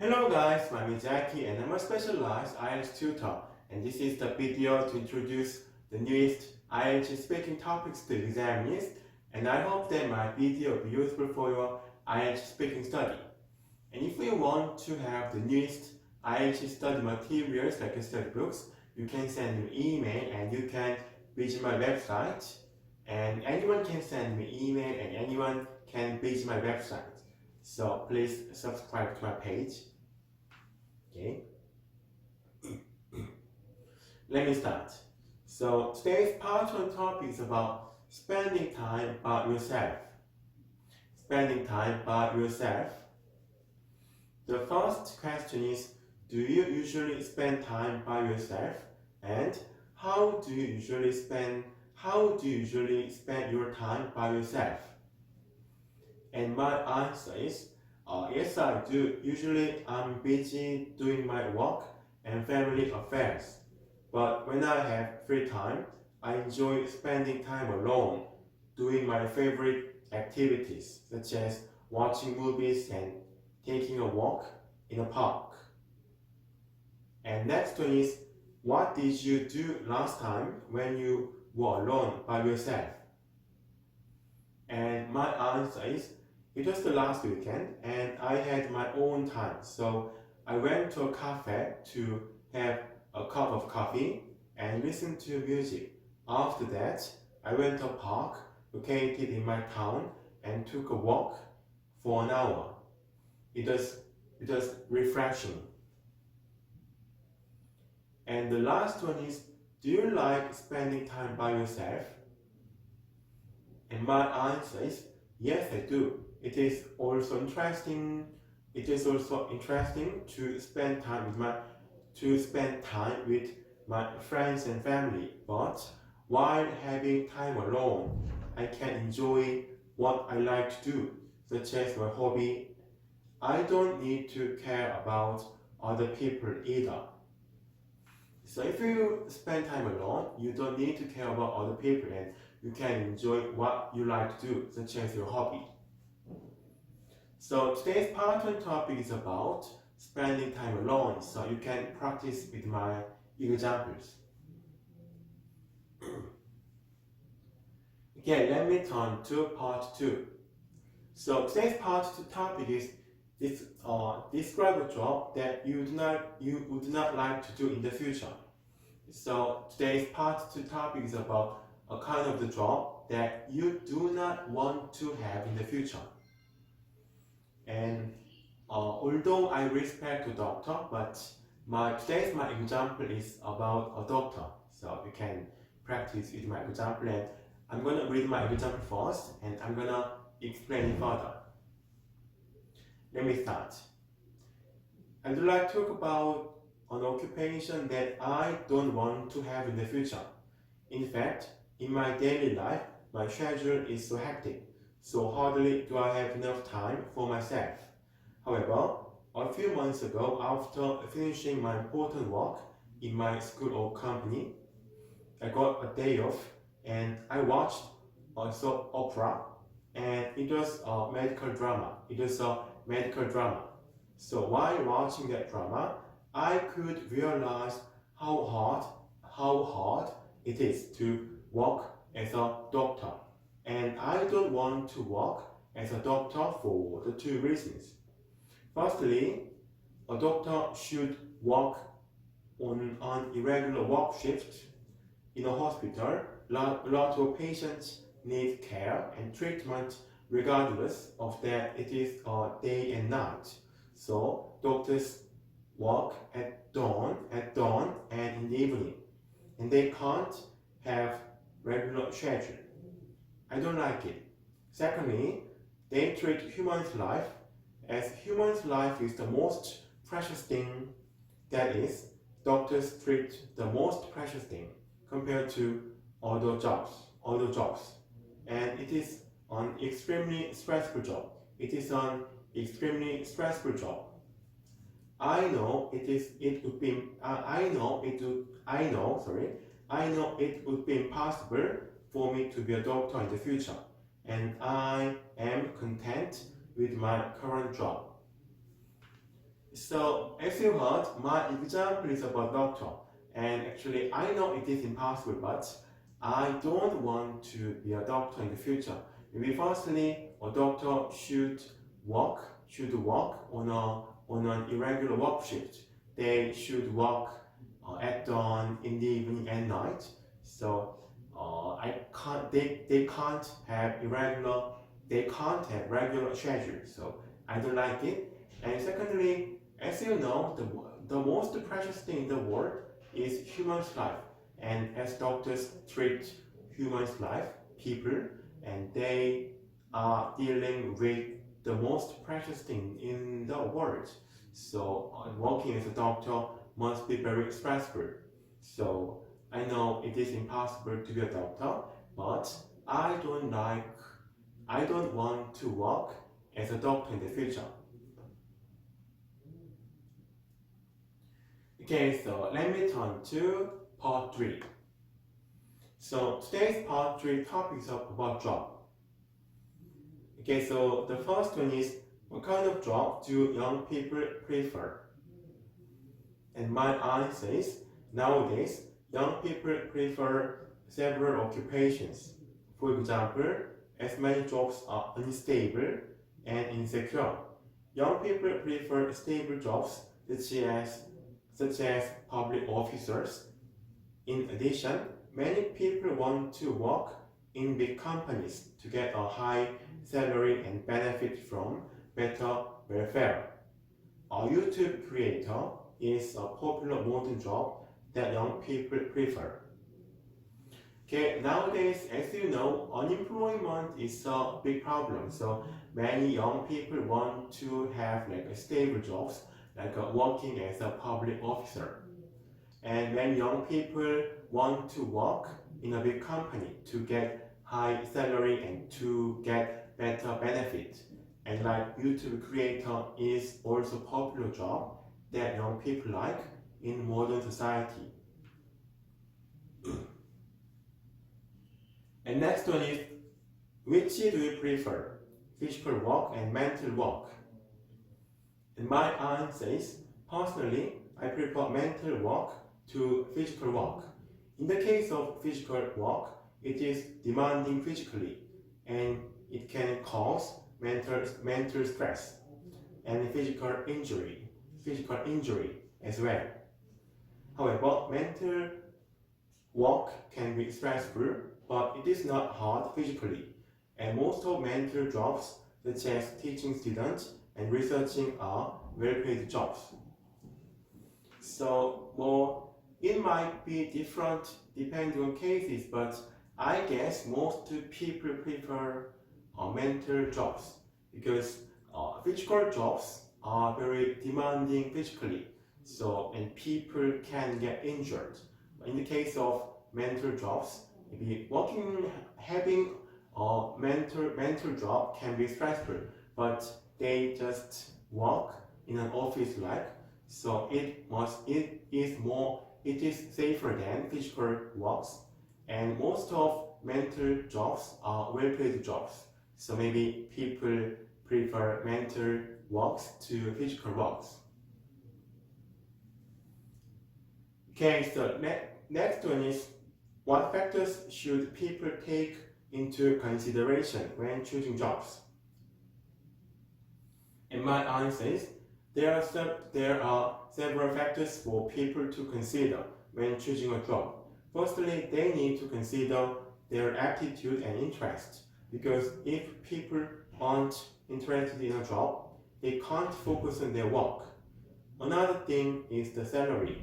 Hello guys, my name is Jackie and I'm a specialized IELTS tutor, and this is the video to introduce the newest IELTS speaking topics to examinees, and I hope that my video will be useful for your IELTS speaking study. And if you want to have the newest IELTS study materials like study books, you can send me email and you can visit my website, and anyone can send me email and anyone can visit my website. So please subscribe to my page. Okay. Let me start. So today's part one topic is about spending time by yourself. Spending time by yourself. The first question is, do you usually spend time by yourself? And how do you usually spend your time by yourself? And my answer is, yes, I do. Usually I'm busy doing my work and family affairs. But when I have free time, I enjoy spending time alone, doing my favorite activities, such as watching movies and taking a walk in a park. And next one is, what did you do last time when you were alone by yourself? And my answer is, it was the last weekend and I had my own time. So I went to a cafe to have a cup of coffee and listen to music. After that, I went to a park located in my town and took a walk for an hour. It was refreshing. And the last one is, do you like spending time by yourself? And my answer is, yes, I do. It is also interesting to spend time with my friends and family. But while having time alone, I can enjoy what I like to do, such as my hobby. I don't need to care about other people either. So if you spend time alone, you don't need to care about other people and you can enjoy what you like to do, such as your hobby. So today's part one topic is about spending time alone, so you can practice with my examples. Okay, let me turn to part two. So today's part two topic is describe a job that you would not like to do in the future. So today's part two topic is about a kind of the job that you do not want to have in the future. And although I respect a doctor, but today's my example is about a doctor. So you can practice with my example, and I'm gonna read my example first, and I'm gonna explain it further. Let me start. I would like to talk about an occupation that I don't want to have in the future. In fact, in my daily life, my schedule is so hectic, so hardly do I have enough time for myself. However, a few months ago, after finishing my important work in my school or company, I got a day off and I watched a soap opera, and it was a medical drama. So while watching that drama, I could realize how hard it is to work as a doctor. And I don't want to work as a doctor for the two reasons. Firstly, a doctor should work on an irregular work shift in a hospital. A lot of patients need care and treatment regardless of that it is day and night. So doctors work at dawn and in the evening, and they can't have regular schedule. I don't like it. Secondly, they treat human's life as human's life is the most precious thing. That is, doctors treat the most precious thing compared to other jobs. And it is an extremely stressful job. I know it would be impossible for me to be a doctor in the future, and I am content with my current job. So as you heard, my example is about doctor. And actually, I know it is impossible, but I don't want to be a doctor in the future. Maybe firstly, a doctor should work on an irregular work shift. They should work at dawn, in the evening, and night. So I can't. They can't have irregular. They can't have regular schedule. So I don't like it. And secondly, as you know, the most precious thing in the world is human's life. And as doctors treat human's life, people, and they are dealing with the most precious thing in the world. So working as a doctor must be very stressful. So I know it is impossible to be a doctor, but I don't want to work as a doctor in the future. Okay, so let me turn to part 3. So today's part 3 topics are about job. Okay, so the first one is, what kind of job do young people prefer? And my answer is, nowadays, young people prefer several occupations. For example, as many jobs are unstable and insecure. Young people prefer stable jobs such as public officers. In addition, many people want to work in big companies to get a high salary and benefit from better welfare. A YouTube creator is a popular modern job that young people prefer. Okay, nowadays, as you know, unemployment is a big problem. So many young people want to have like a stable jobs, like working as a public officer. And when young people want to work in a big company to get high salary and to get better benefit, and like YouTube creator is also a popular job that young people like in modern society. And next one is, which do you prefer? Physical work and mental work? And my answer is, personally, I prefer mental work to physical work. In the case of physical work, it is demanding physically and it can cause mental stress and physical injury as well. However, mental work can be stressful, but it is not hard physically. And most of mental jobs, such as teaching students and researching, are well-paid jobs. So, well, it might be different depending on cases, but I guess most people prefer mental jobs because physical jobs are very demanding physically. So, and people can get injured. In the case of mental jobs, maybe having a mental job can be stressful, but they just work in an office like, so it is safer than physical works, and most of mental jobs are well-paid jobs. So maybe people prefer mental works to physical works. Okay, so next one is, what factors should people take into consideration when choosing jobs? And my answer is, there are several factors for people to consider when choosing a job. Firstly, they need to consider their aptitude and interest, because if people aren't interested in a job, they can't focus on their work. Another thing is the salary.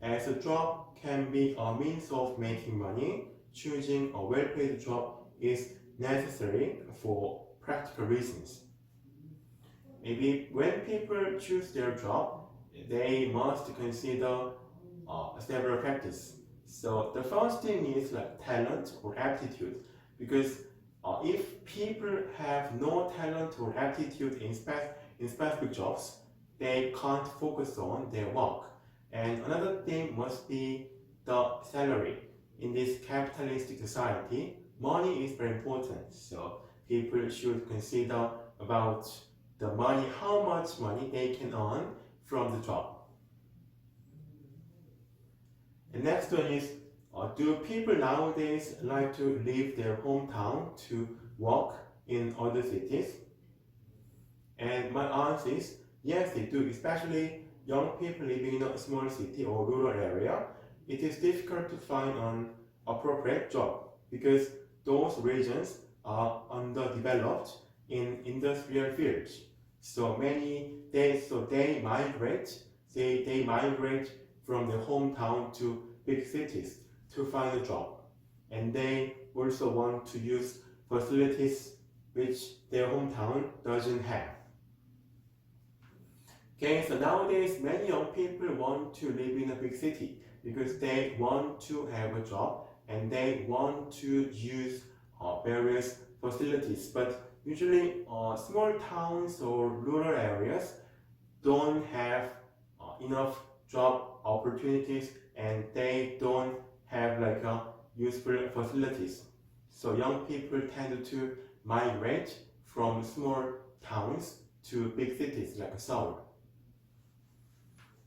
As a job can be a means of making money, choosing a well-paid job is necessary for practical reasons. Maybe when people choose their job, they must consider several factors. So the first thing is like talent or aptitude, because if people have no talent or aptitude in specific jobs, they can't focus on their work. And another thing must be the salary. In this capitalistic society, money is very important. So people should consider about the money, how much money they can earn from the job. The next one is, do people nowadays like to leave their hometown to work in other cities? And my answer is yes, they do, especially young people living in a small city or rural area. It is difficult to find an appropriate job because those regions are underdeveloped in industrial fields. So they migrate from their hometown to big cities to find a job, and they also want to use facilities which their hometown doesn't have. Okay, so nowadays many young people want to live in a big city because they want to have a job and they want to use various facilities, but usually small towns or rural areas don't have enough job opportunities and they don't have like useful facilities. So young people tend to migrate from small towns to big cities like Seoul.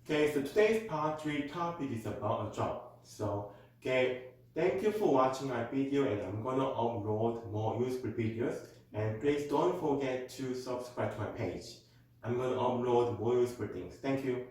Okay, so today's part 3 topic is about a job. So, okay, thank you for watching my video, and I'm gonna upload more useful videos. And please don't forget to subscribe to my page. I'm gonna upload more useful things. Thank you.